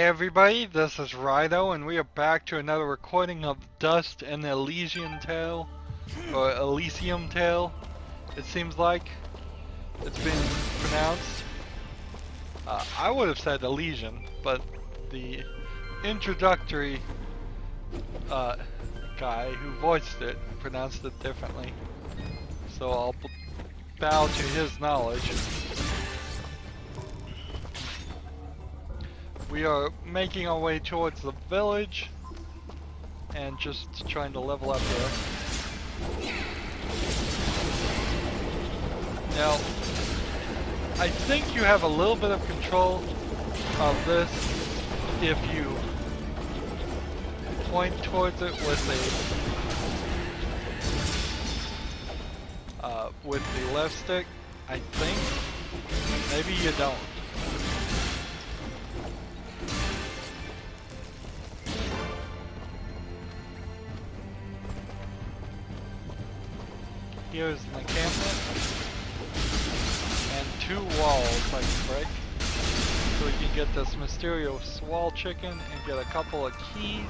everybody, this is Rydo, and we are back to another recording of Dust and the Elysian Tale, or Elysium Tale, it seems like it's been pronounced. I would have said Elysian, but the introductory guy who voiced it pronounced it differently, so I'll bow to his knowledge. We are making our way towards the village and just trying to level up here. Now, I think you have a little bit of control of this if you point towards it with the left stick, I think. Maybe you don't. Here's an encampment and 2 walls I can break, so we can get this mysterious wall chicken and get a couple of keys.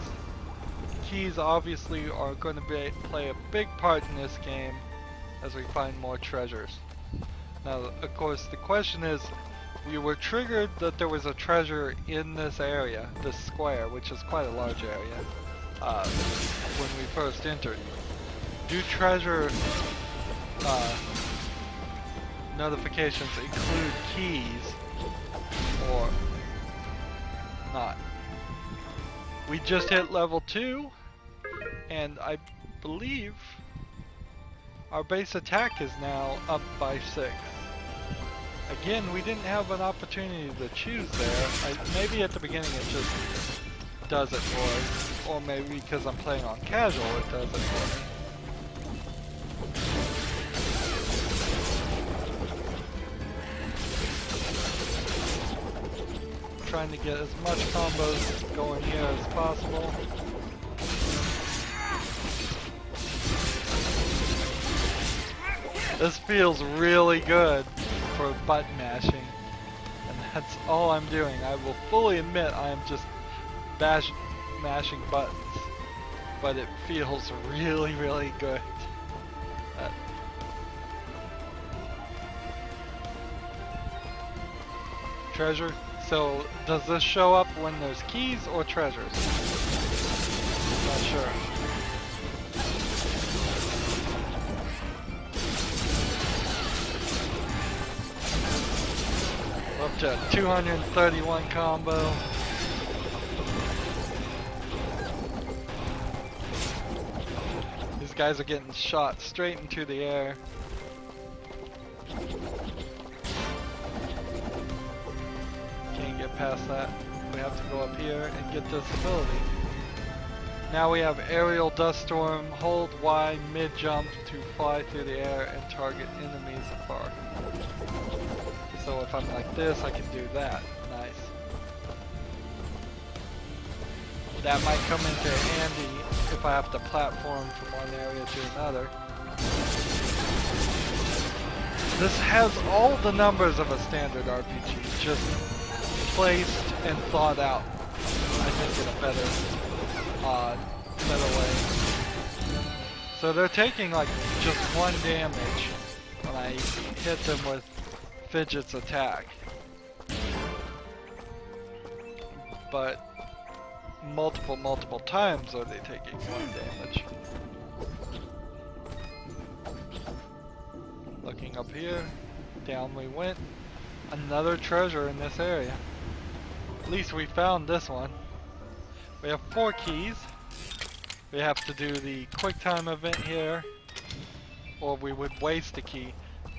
Keys obviously are going to play a big part in this game as we find more treasures. Now, of course, the question is, we were triggered that there was a treasure in this area, this square, which is quite a large area, when we first entered. Do treasure notifications include keys or not? We just hit level 2 and I believe our base attack is now up by 6. Again, we didn't have an opportunity to choose there. Maybe at the beginning it just does it for us, or maybe because I'm playing on casual it does it for me. Trying to get as much combos going here as possible. This feels really good for button mashing, and that's all I'm doing. I will fully admit I am just mashing buttons, but it feels really, really good. Treasure. So, does this show up when there's keys or treasures? Not sure. Up to 231 combo. These guys are getting shot straight into the air. Get past that. We have to go up here and get this ability. Now we have aerial dust storm, hold Y mid jump to fly through the air and target enemies afar. So if I'm like this, I can do that. Nice. That might come into handy if I have to platform from one area to another. This has all the numbers of a standard RPG, just placed and thought out, I think, in a better way. So they're taking like just 1 damage when I hit them with Fidget's attack, but multiple times are they taking 1 damage. Looking up here, down we went. Another treasure in this area. At least we found this one. We have 4 keys. We have to do the quick time event here, or we would waste a key.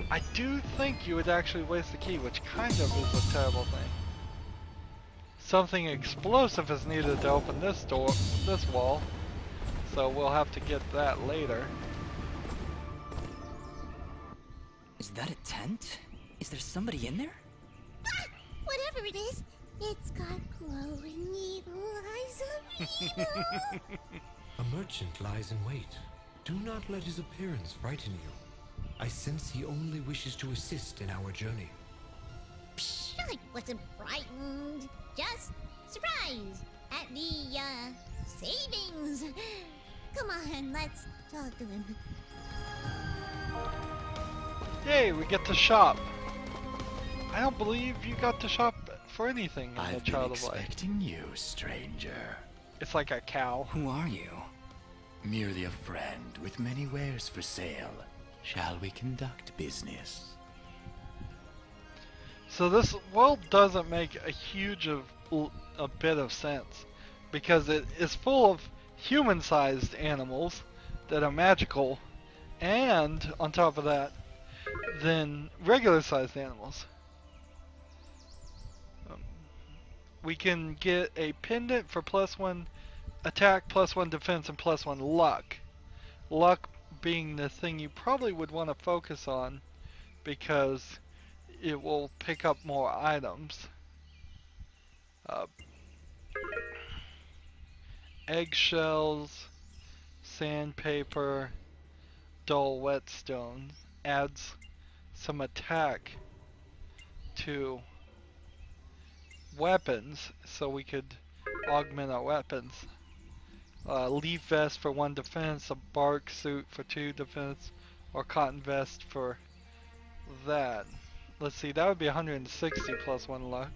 I do think you would actually waste a key, which kind of is a terrible thing. Something explosive is needed to open this door, this wall, so we'll have to get that later. Is that a tent? Is there somebody in there? Whatever it is, it's got glowing evil eyes of evil. A merchant lies in wait. Do not let his appearance frighten you. I sense he only wishes to assist in our journey. Psh, I wasn't frightened. Just Surprise! At the, savings! Come on, let's talk to him. Yay, we get to shop. I don't believe you got to shop for anything in the I've been Child of Light. expecting you, stranger. It's like a cow. Who are you? Merely a friend with many wares for sale. Shall we conduct business? So this world doesn't make a huge a bit of sense because it is full of human-sized animals that are magical, and on top of that, then regular-sized animals. We can get a pendant for +1 attack, +1 defense, and +1 luck. Luck being the thing you probably would want to focus on because it will pick up more items. Eggshells, sandpaper, dull whetstone adds some attack to weapons, so we could augment our weapons. Leaf vest for 1 defense, a bark suit for 2 defense, or cotton vest for that. Let's see, that would be 160 +1 luck.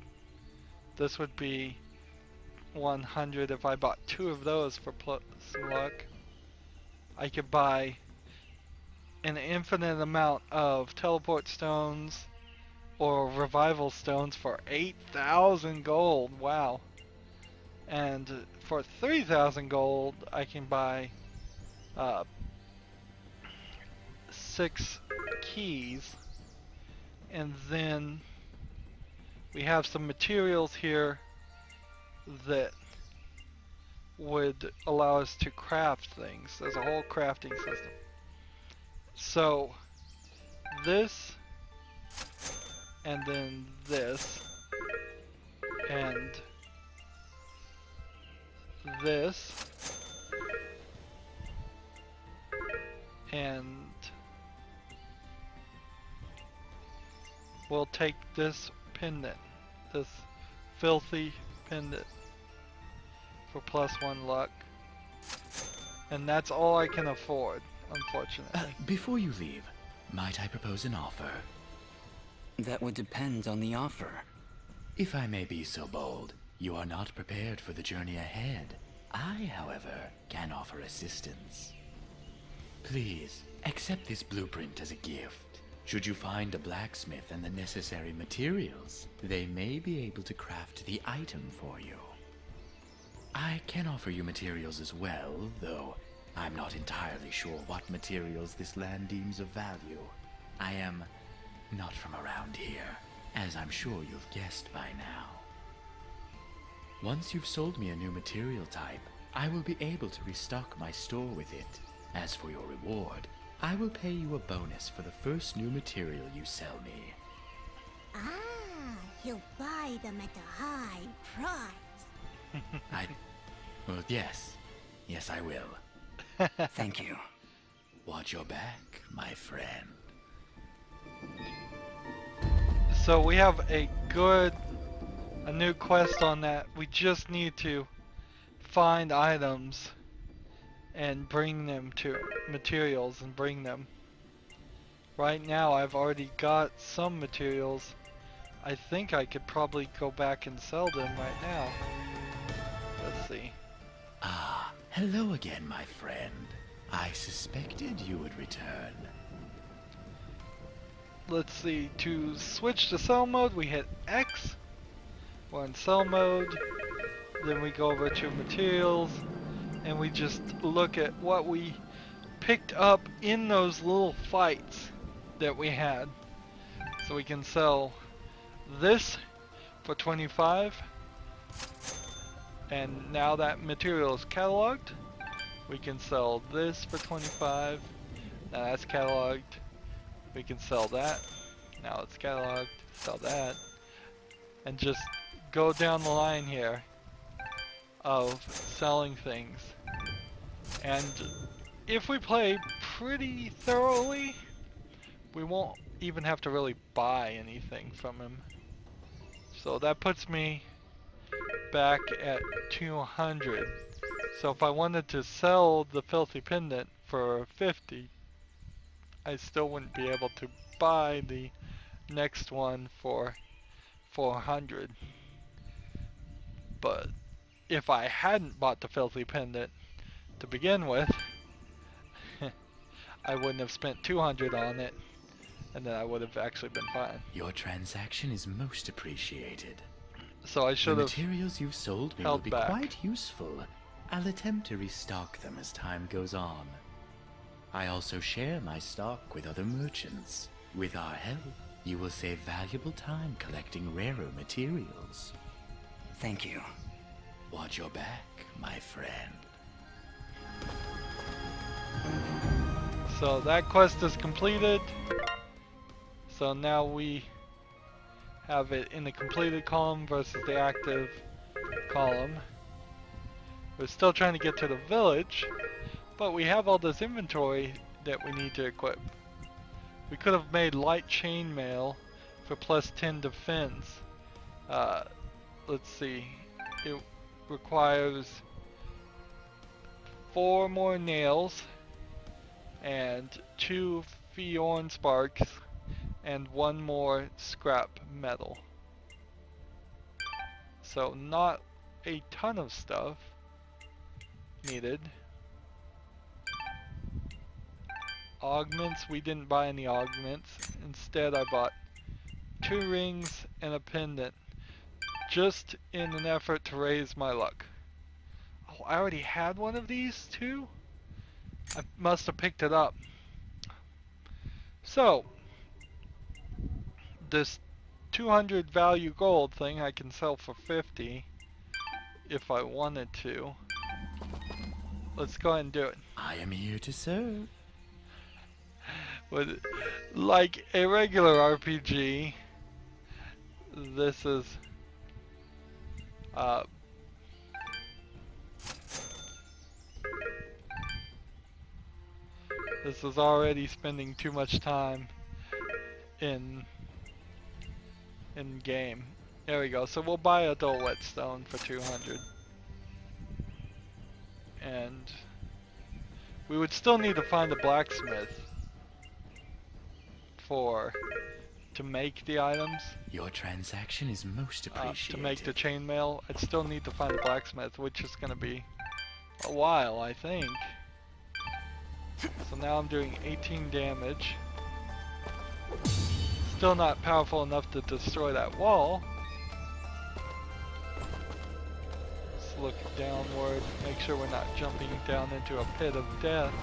This would be 100 if I bought 2 of those for plus luck. I could buy an infinite amount of teleport stones or revival stones for 8,000 gold. Wow. And for 3,000 gold, I can buy 6 keys. And then we have some materials here that would allow us to craft things. There's a whole crafting system. So this, and then this, and this, and we'll take this pendant, this filthy pendant, for +1 luck. And that's all I can afford, unfortunately. Before you leave, might I propose an offer? That would depend on the offer. If I may be so bold, you are not prepared for the journey ahead. I, however, can offer assistance. Please, accept this blueprint as a gift. Should you find a blacksmith and the necessary materials, they may be able to craft the item for you. I can offer you materials as well, though I'm not entirely sure what materials this land deems of value. I am not from around here, as I'm sure you've guessed by now. Once you've sold me a new material type, I will be able to restock my store with it. As for your reward, I will pay you a bonus for the first new material you sell me. Ah, he'll buy them at a high price. Well, yes. Yes, I will. Thank you. Watch your back, my friend. So we have a new quest on that. We just need to find items and bring them to materials and bring them. Right now I've already got some materials. I think I could probably go back and sell them right now. Let's see. Ah, hello again, my friend. I suspected you would return. Let's see, to switch to sell mode we hit X. We're in sell mode. Then we go over to materials and we just look at what we picked up in those little fights that we had. So we can sell this for 25. And now that material is cataloged, we can sell this for 25. Now that's cataloged. We can sell that. Now it's cataloged. Sell that. And just go down the line here of selling things. And if we play pretty thoroughly, we won't even have to really buy anything from him. So that puts me back at 200. So if I wanted to sell the filthy pendant for 50, I still wouldn't be able to buy the next one for 400. But if I hadn't bought the filthy pendant to begin with, I wouldn't have spent 200 on it, and then I would have actually been fine. Your transaction is most appreciated. So I should The have materials you've sold me will held be back. quite useful. I'll attempt to restock them as time goes on. I also share my stock with other merchants. With our help, you will save valuable time collecting rarer materials. Thank you. Watch your back, my friend. So that quest is completed. So now we have it in the completed column versus the active column. We're still trying to get to the village, but we have all this inventory that we need to equip. We could have made light chainmail for plus 10 defense. Let's see. It requires 4 more nails and 2 Fiorn sparks and 1 more scrap metal. So not a ton of stuff needed. Augments, we didn't buy any augments. Instead I bought 2 rings and a pendant, just in an effort to raise my luck. Oh, I already had one of these too? I must have picked it up. So, this 200 value gold thing I can sell for 50 if I wanted to. Let's go ahead and do it. I am here to serve. But like a regular RPG, this is already spending too much time in game. There we go. So we'll buy a dull whetstone for 200. And we would still need to find a blacksmith to make the items. Your transaction is most appreciated. To make the chainmail, I'd still need to find a blacksmith, which is going to be a while, I think. So now I'm doing 18 damage. Still not powerful enough to destroy that wall. Let's look downward, make sure we're not jumping down into a pit of death.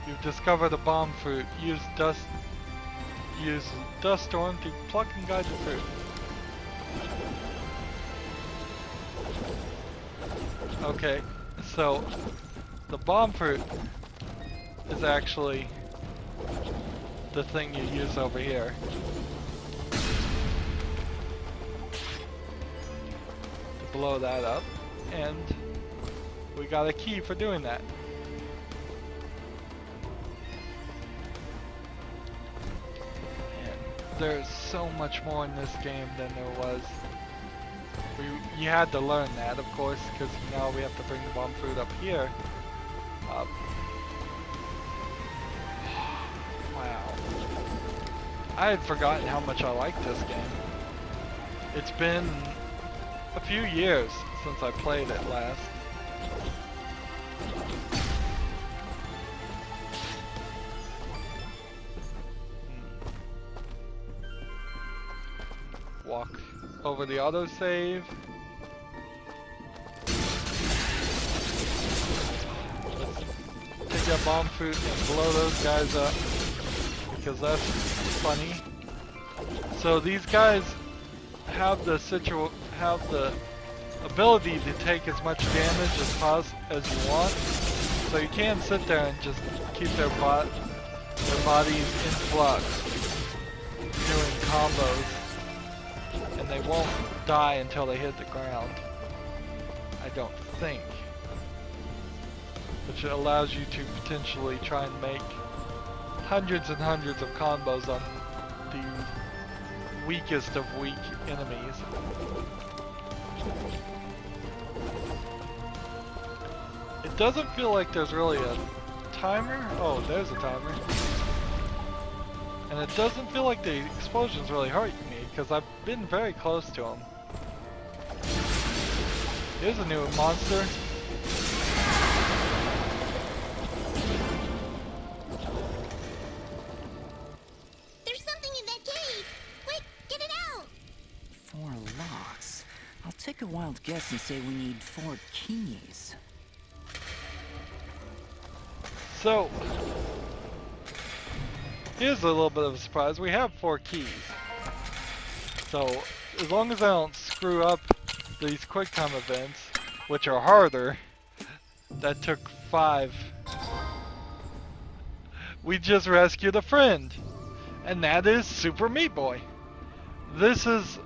You've discovered a bomb fruit. Use dust storm to pluck and guide the fruit. Okay, so the bomb fruit is actually the thing you use over here. To blow that up, and we got a key for doing that. There's so much more in this game than there was. You had to learn that, of course, because now we have to bring the bomb fruit up here. Wow. I had forgotten how much I liked this game. It's been a few years since I played it last. Walk over the autosave. Let's take that bomb fruit and blow those guys up, because that's funny. So these guys have the ability to take as much damage as you want. So you can sit there and just keep their bodies in flux, doing combos. And they won't die until they hit the ground. I don't think. which allows you to potentially try and make hundreds and hundreds of combos on the weakest of weak enemies. It doesn't feel like there's really a timer. Oh, there's a timer. And it doesn't feel like the explosions really hurt me, because I've been very close to them. Here's a new monster. There's something in that cave! Quick, get it out! 4 locks. I'll take a wild guess and say we need 4 keys. So, here's a little bit of a surprise. We have 4 keys. So, as long as I don't screw up these quick time events, which are harder, that took 5. We just rescued a friend, and that is Super Meat Boy. This is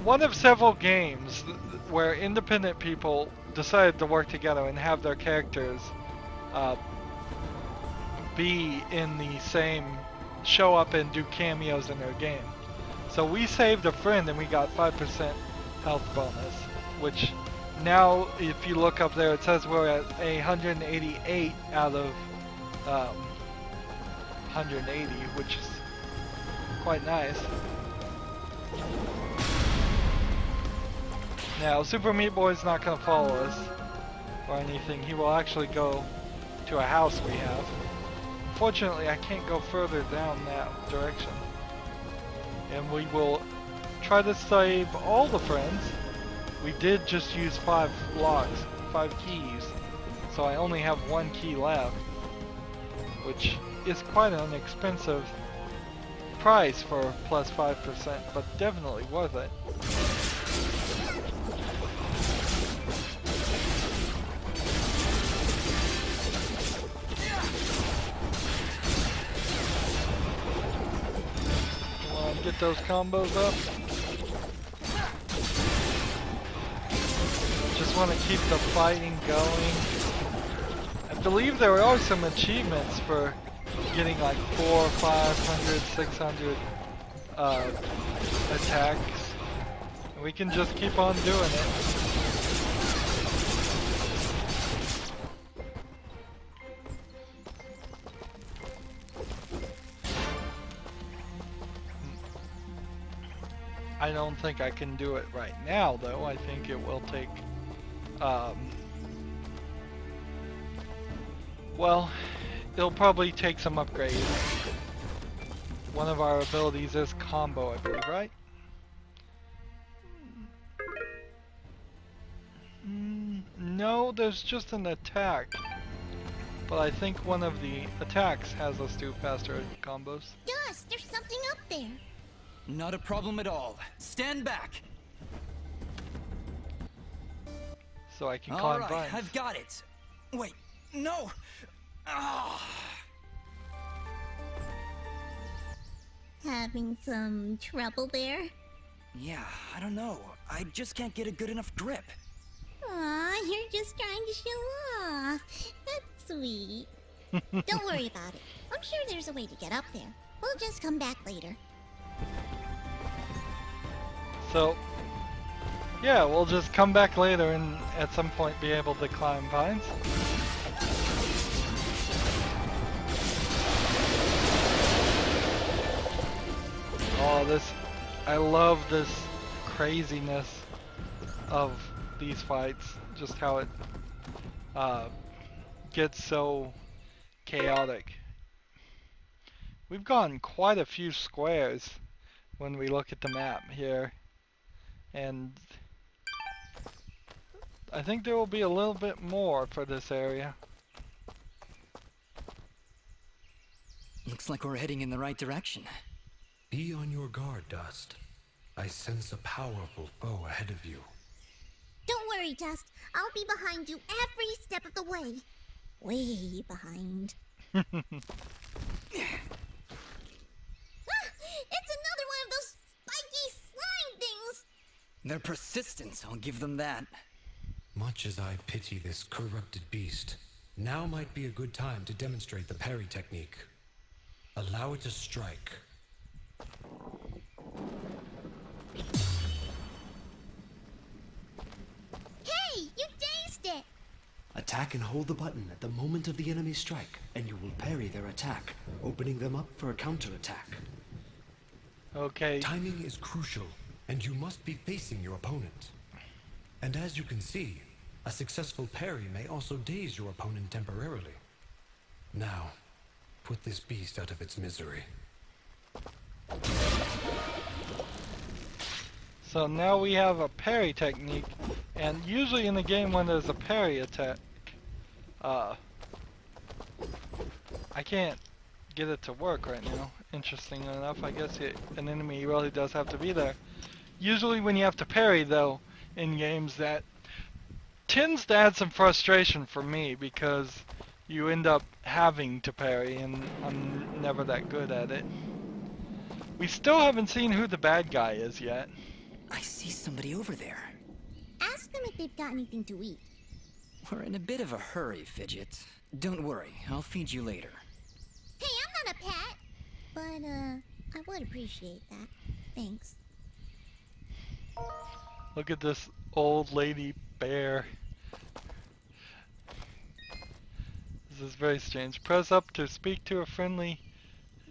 one of several games where independent people decided to work together and have their characters be in the same, show up and do cameos in their game. So we saved a friend and we got 5% health bonus, which now if you look up there it says we're at 188 out of 180, which is quite nice. Now Super Meat Boy's not going to follow us or anything. He will actually go to a house we have. Fortunately, I can't go further down that direction. And we will try to save all the friends. We did just use 5 locks, 5 keys, so I only have 1 key left, which is quite an expensive price for plus 5%, but definitely worth it. Get those combos up. Just want to keep the fighting going. I believe there are some achievements for getting like 400, 500, 600 attacks. We can just keep on doing it. I don't think I can do it right now, though. I think it will take, well, it'll probably take some upgrades. One of our abilities is combo, I believe, right? No, there's just an attack. But I think one of the attacks has us do faster combos. Dust, there's something up there. Not a problem at all. Stand back. So I can All climb right, vines. I've got it. Wait, no. Ah. Having some trouble there? Yeah, I don't know. I just can't get a good enough grip. Aw, you're just trying to show off. That's sweet. Don't worry about it. I'm sure there's a way to get up there. We'll just come back later. So, yeah, we'll just come back later and at some point be able to climb vines. Oh, I love this craziness of these fights. Just how it gets so chaotic. We've gone quite a few squares when we look at the map here. And I think there will be a little bit more for this area. Looks like we're heading in the right direction. Be on your guard, Dust. I sense a powerful foe ahead of you. Don't worry, Dust. I'll be behind you every step of the way. Way behind. Ah, it's another one of those spiky slime things! Their persistence, I'll give them that. Much as I pity this corrupted beast, Now might be a good time to demonstrate the parry technique. Allow it to strike. Hey, you dazed it! Attack and hold the button at the moment of the enemy's strike, and you will parry their attack, opening them up for a counterattack. Okay. Timing is crucial, and you must be facing your opponent. And as you can see, a successful parry may also daze your opponent temporarily. Now, put this beast out of its misery. So now we have a parry technique, and usually in the game when there's a parry attack, I can't get it to work right now. Interesting enough, I guess an enemy really does have to be there. Usually when you have to parry though, in games, that tends to add some frustration for me because you end up having to parry and I'm never that good at it. We still haven't seen who the bad guy is yet. I see somebody over there. Ask them if they've got anything to eat. We're in a bit of a hurry, Fidget. Don't worry, I'll feed you later. Hey, I'm not a pet! But, I would appreciate that. Thanks. Look at this old lady bear. This is very strange. Press up to speak to a friendly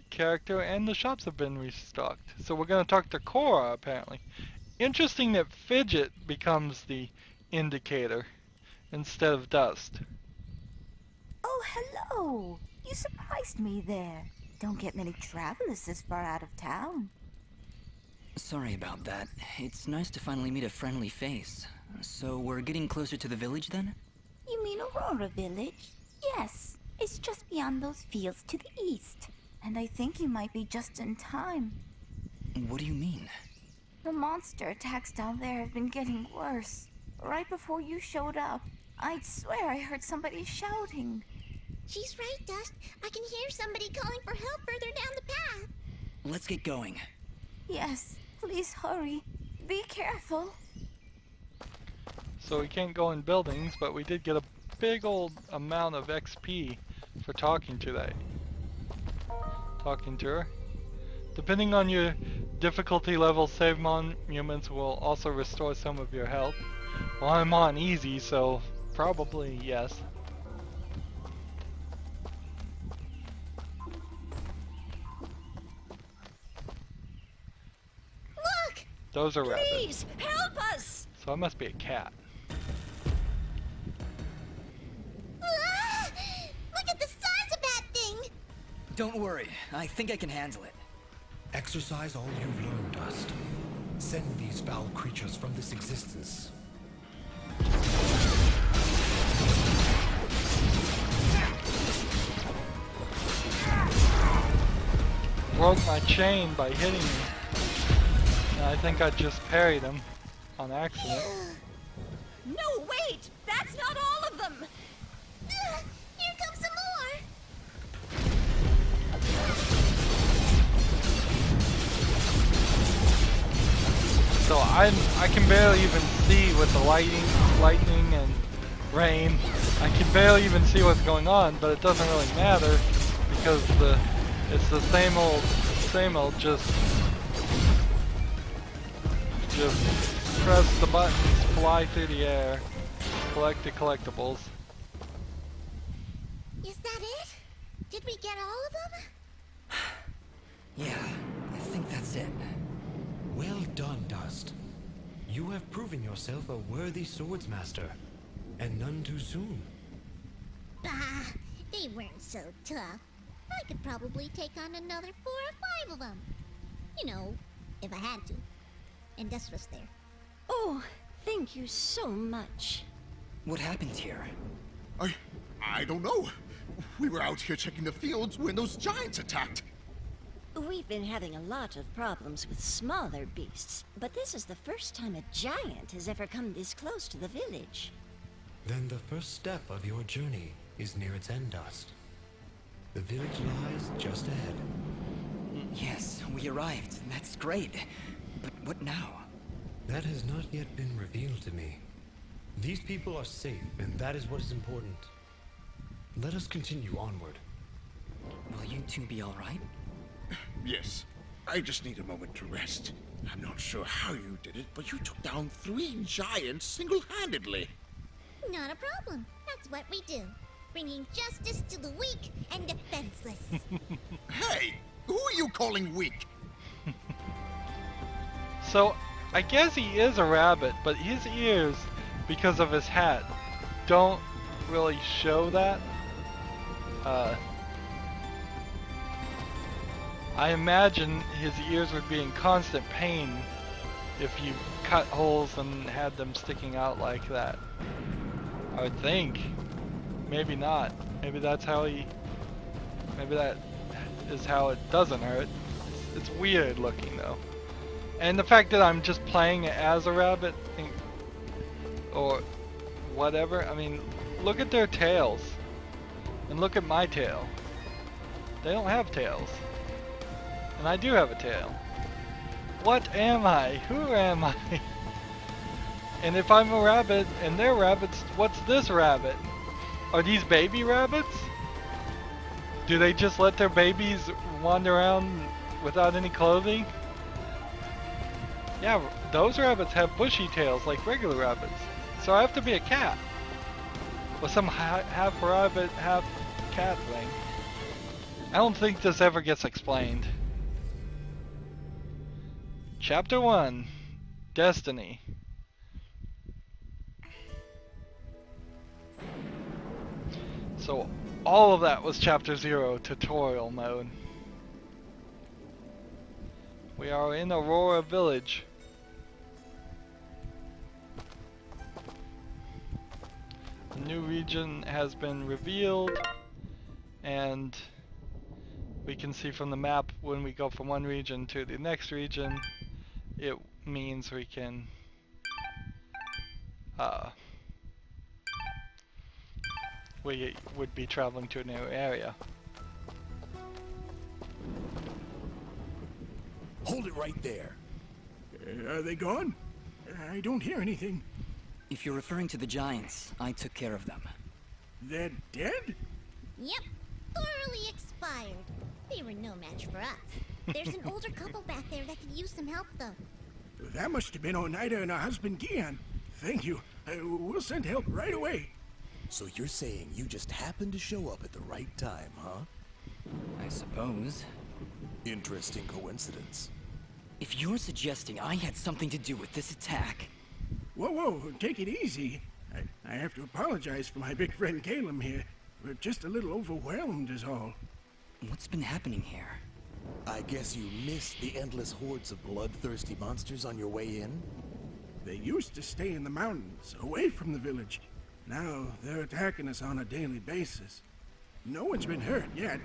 character, and the shops have been restocked. So we're going to talk to Cora, apparently. Interesting that Fidget becomes the indicator instead of Dust. Oh, hello! You surprised me there. Don't get many travelers this far out of town. Sorry about that. It's nice to finally meet a friendly face. So we're getting closer to the village then? You mean Aurora Village? Yes, it's just beyond those fields to the east. And I think you might be just in time. What do you mean? The monster attacks down there have been getting worse. Right before you showed up, I'd swear I heard somebody shouting. She's right, Dust. I can hear somebody calling for help further down the path. Let's get going. Yes, please hurry. Be careful. So we can't go in buildings, but we did get a big old amount of XP for talking to her. Depending on your difficulty level, save monuments will also restore some of your health. Well, I'm on easy, so probably yes. Look! Those are rabbits. Please, help us! So I must be a cat. Ah! Look at the size of that thing! Don't worry, I think I can handle it. Exercise all you've learned, Dust. Send these foul creatures from this existence. Broke my chain by hitting me. And I think I just parried him on accident. No, wait! That's not all of them! Here comes some more! So I can barely even see with the lightning and rain. I can barely even see what's going on, but it doesn't really matter because it's the same old, just press the buttons, fly through the air, collect the collectibles. Is that it? Did we get all of them? Yeah, I think that's it. Well done, Dust. You have proven yourself a worthy swordsmaster, and none too soon. Bah! They weren't so tough. I could probably take on another 4 or 5 of them. You know, if I had to. And Dust was there. Oh, thank you so much. What happened here? I don't know. We were out here checking the fields when those giants attacked. We've been having a lot of problems with smaller beasts, but this is the first time a giant has ever come this close to the village. Then the first step of your journey is near its end, Dust. The village lies just ahead. Yes, we arrived. That's great. But what now? That has not yet been revealed to me. These people are safe, and that is what is important. Let us continue onward. Will you two be alright? Yes. I just need a moment to rest. I'm not sure how you did it, but you took down 3 giants single-handedly. Not a problem. That's what we do. Bringing justice to the weak and defenseless. Hey! Who are you calling weak? So, I guess he is a rabbit, but his ears, because of his hat, don't really show that. I imagine his ears would be in constant pain if you cut holes and had them sticking out like that. I would think. Maybe not. Maybe that's how he... Maybe that is how it doesn't hurt. It's weird looking though. And the fact that I'm just playing as a rabbit, or whatever, I mean, look at their tails. And look at my tail. They don't have tails. And I do have a tail. What am I? Who am I? And if I'm a rabbit and they're rabbits, what's this rabbit? Are these baby rabbits? Do they just let their babies wander around without any clothing? Yeah, those rabbits have bushy tails like regular rabbits. So I have to be a cat. Or some half rabbit, half cat thing. I don't think this ever gets explained. Chapter 1, Destiny. So all of that was Chapter 0, tutorial mode. We are in Aurora Village. A new region has been revealed, and we can see from the map when we go from one region to the next region, it means we can we would be traveling to a new area. Hold it right there. Are they gone? I don't hear anything. If you're referring to the giants, I took care of them. They're dead? Yep, thoroughly expired. They were no match for us. There's an older couple back there that could use some help, though. That must have been Oneida and her husband Gian. Thank you. We'll send help right away. So you're saying you just happened to show up at the right time, huh? I suppose. Interesting coincidence. If you're suggesting I had something to do with this attack... Whoa, take it easy. I have to apologize for my big friend Caleb here. We're just a little overwhelmed is all. What's been happening here? I guess you missed the endless hordes of bloodthirsty monsters on your way in? They used to stay in the mountains, away from the village. Now they're attacking us on a daily basis. No one's been hurt yet,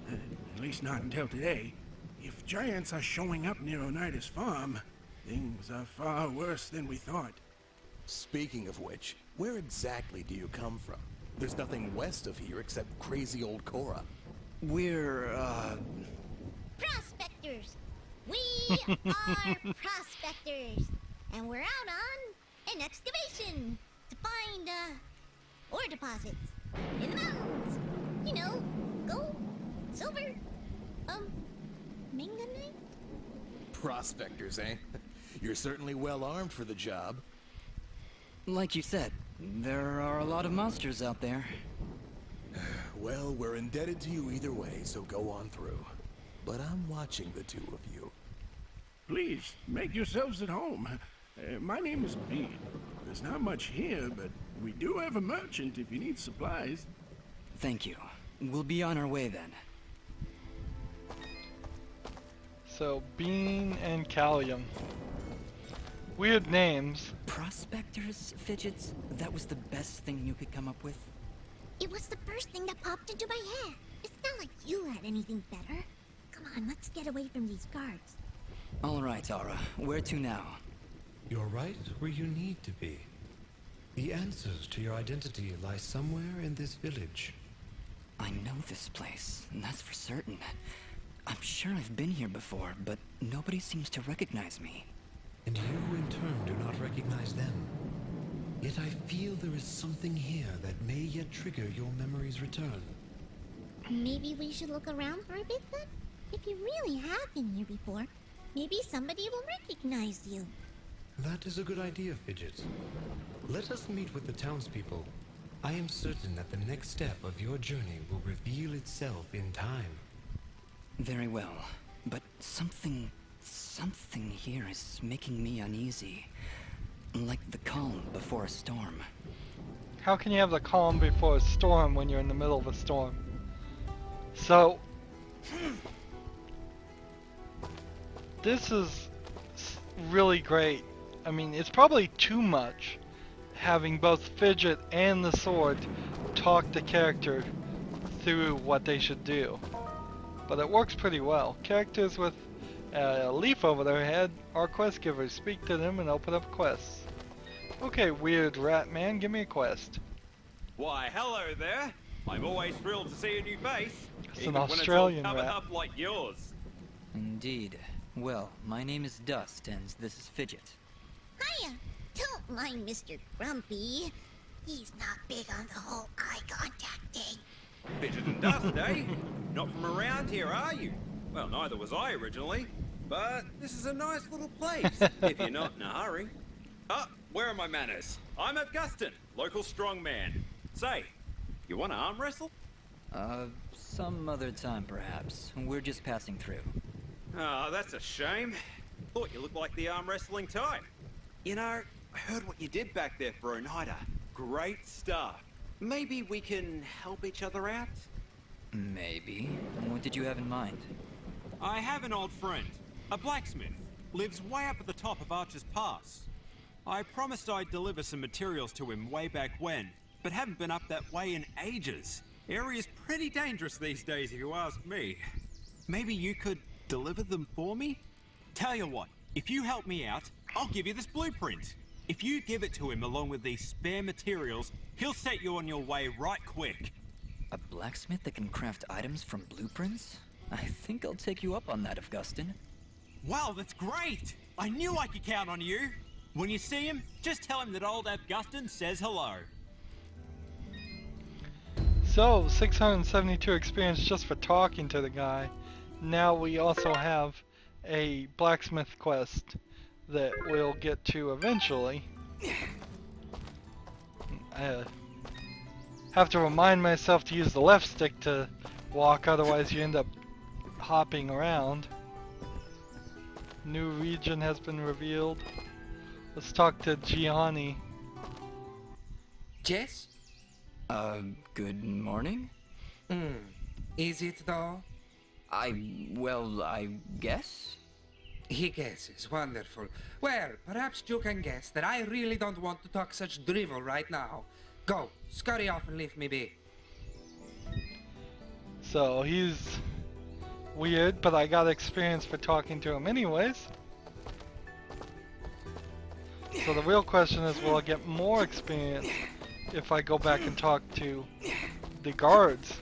at least not until today. If giants are showing up near Oneida's farm, things are far worse than we thought. Speaking of which, where exactly do you come from? There's nothing west of here except crazy old Korra. We're, Prospectors! We are prospectors! And we're out on an excavation to find, ore deposits in the mountains. You know, gold, silver, manganite? Prospectors, eh? You're certainly well armed for the job. like you said, there are a lot of monsters out there. Well, we're indebted to you either way, so go on through. But I'm watching the two of you. Please, make yourselves at home. My name is Bean. There's not much here, but we do have a merchant if you need supplies. Thank you. We'll be on our way then. So, Bean and Callium. Weird names. Prospectors, Fidgets? That was the best thing you could come up with? It was the first thing that popped into my head. It's not like you had anything better. Come on, let's get away from these guards. All right, Ahrah. Where to now? You're right where you need to be. The answers to your identity lie somewhere in this village. I know this place, and that's for certain. I'm sure I've been here before, but nobody seems to recognize me. And you, in turn, do not recognize them. Yet I feel there is something here that may yet trigger your memory's return. Maybe we should look around for a bit then? If you really have been here before, maybe somebody will recognize you. That is a good idea, Fidget. Let us meet with the townspeople. I am certain that the next step of your journey will reveal itself in time. Very well, but something here is making me uneasy. Like the calm before a storm. How can you have the calm before a storm when you're in the middle of a storm? So, this is really great. I mean, it's probably too much having both Fidget and the sword talk the character through what they should do. But it works pretty well. Characters with a leaf over their head are quest givers. Speak to them and open up quests. Okay, weird rat man, give me a quest. Why, hello there. I'm always thrilled to see a new face. It's even an Australian when it's all covered rat. up like yours. Indeed. Well, my name is Dust, and this is Fidget. Hiya! Don't mind Mr. Grumpy. He's not big on the whole eye contact thing. Fidget and Dust, eh? Not from around here, are you? Well, neither was I originally. But this is a nice little place, if you're not in a hurry. Ah, where are my manners? I'm Augustin, local strongman. Say, you want to arm wrestle? Some other time perhaps. We're just passing through. Oh, that's a shame. Thought you looked like the arm wrestling type. You know, I heard what you did back there for Oneida. Great stuff. Maybe we can help each other out? Maybe. What did you have in mind? I have an old friend, a blacksmith. Lives way up at the top of Archer's Pass. I promised I'd deliver some materials to him way back when, but haven't been up that way in ages. Area's pretty dangerous these days if you ask me. Maybe you could deliver them for me? Tell you what, if you help me out, I'll give you this blueprint. If you give it to him along with these spare materials, he'll set you on your way right quick. A blacksmith that can craft items from blueprints? I think I'll take you up on that, Augustin. Wow, that's great! I knew I could count on you! When you see him, just tell him that old Augustin says hello. So, 672 experience just for talking to the guy. Now we also have a blacksmith quest that we'll get to eventually. I have to remind myself to use the left stick to walk, otherwise you end up hopping around. New region has been revealed. Let's talk to Gianni. Yes? Good morning? Is it though? I guess? He guesses. Wonderful. Well, perhaps you can guess that I really don't want to talk such drivel right now. Go, scurry off and leave me be. So he's weird, but I got experience for talking to him anyways. So the real question is, will I get more experience if I go back and talk to the guards?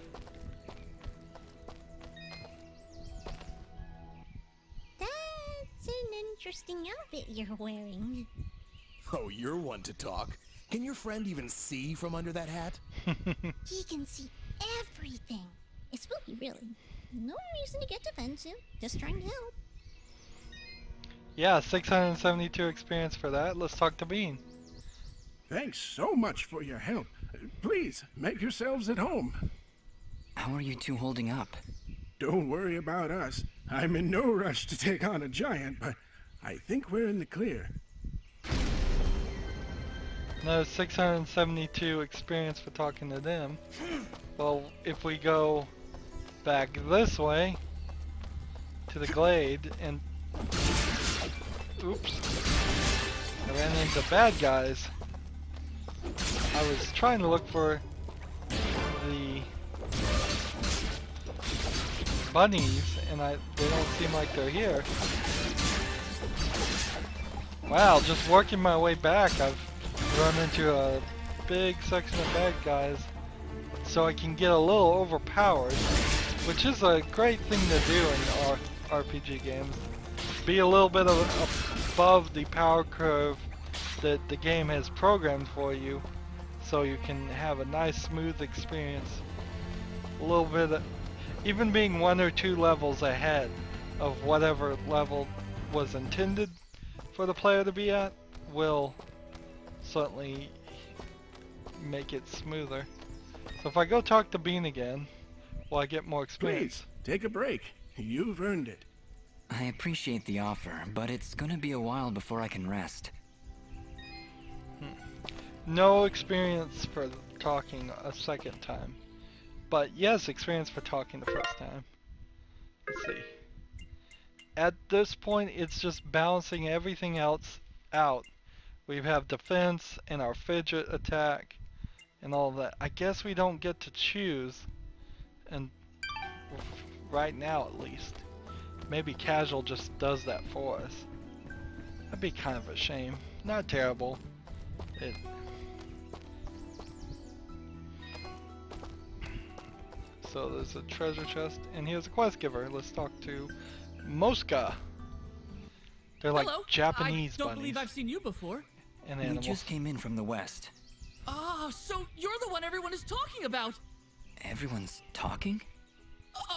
That's an interesting outfit you're wearing. Oh, you're one to talk. Can your friend even see from under that hat? He can see everything. It's spooky, really. No reason to get defensive. Just trying to help. Yeah, 672 experience for that. Let's talk to Bean. Thanks so much for your help. Please, make yourselves at home. How are you two holding up? Don't worry about us. I'm in no rush to take on a giant, but I think we're in the clear. No, 672 experience for talking to them. Well, if we go back this way to the glade and oops, I ran into bad guys. I was trying to look for the bunnies and they don't seem like they're here. Wow, just working my way back, I've run into a big section of bad guys, so I can get a little overpowered, which is a great thing to do in RPG games. Be a little bit above the power curve that the game has programmed for you, so you can have a nice smooth experience. A little bit of, even being 1 or 2 levels ahead of whatever level was intended for the player to be at will certainly make it smoother. So if I go talk to Bean again, will I get more experience? Please, take a break. You've earned it. I appreciate the offer, but it's gonna be a while before I can rest. No experience for talking a second time. But yes, experience for talking the first time. Let's see. At this point, it's just balancing everything else out. We have defense and our Fidget attack and all that. I guess we don't get to choose, and right now at least. Maybe casual just does that for us. That'd be kind of a shame. Not terrible. So there's a treasure chest, and here's a quest giver. Let's talk to Mosca. They're like Hello. Japanese I don't bunnies. believe I've seen you before. And We animals. just came in from the west. Oh, so you're the one everyone is talking about. Everyone's talking?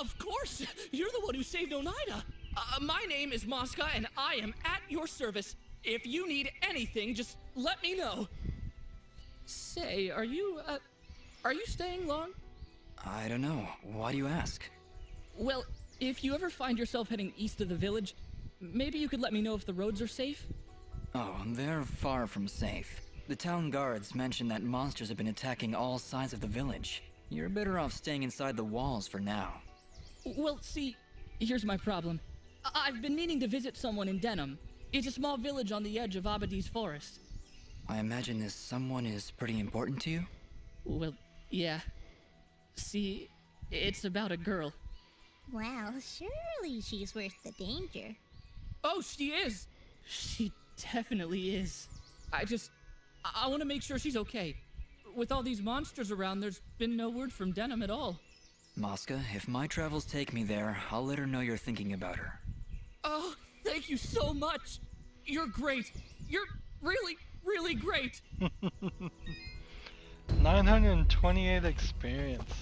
Of course, you're the one who saved Oneida. My name is Mosca, and I am at your service. If you need anything, just let me know. Say, are you staying long? I don't know. Why do you ask? Well, if you ever find yourself heading east of the village, maybe you could let me know if the roads are safe? Oh, they're far from safe. The town guards mentioned that monsters have been attacking all sides of the village. You're better off staying inside the walls for now. Well, see, here's my problem. I've been needing to visit someone in Denham. It's a small village on the edge of Abadi's forest. I imagine this someone is pretty important to you? Well, yeah. See, it's about a girl. Well, surely she's worth the danger. Oh, she is! She definitely is. I want to make sure she's okay. With all these monsters around, there's been no word from Denham at all. Mosca, if my travels take me there, I'll let her know you're thinking about her. Oh, thank you so much. You're great. You're really, really great. 928 experience.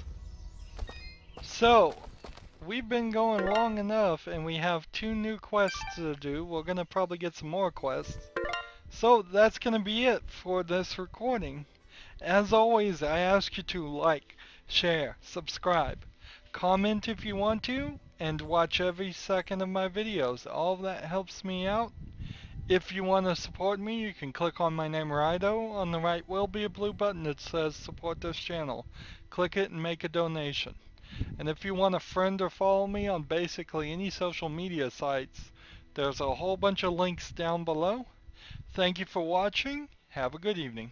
So, we've been going long enough, and we have 2 new quests to do. We're gonna probably get some more quests. So that's gonna be it for this recording. As always, I ask you to like, share, subscribe, comment if you want to, and watch every second of my videos. All of that helps me out. If you want to support me, you can click on my name Rydo. On the right will be a blue button that says support this channel. Click it and make a donation. And if you want to friend or follow me on basically any social media sites, there's a whole bunch of links down below. Thank you for watching. Have a good evening.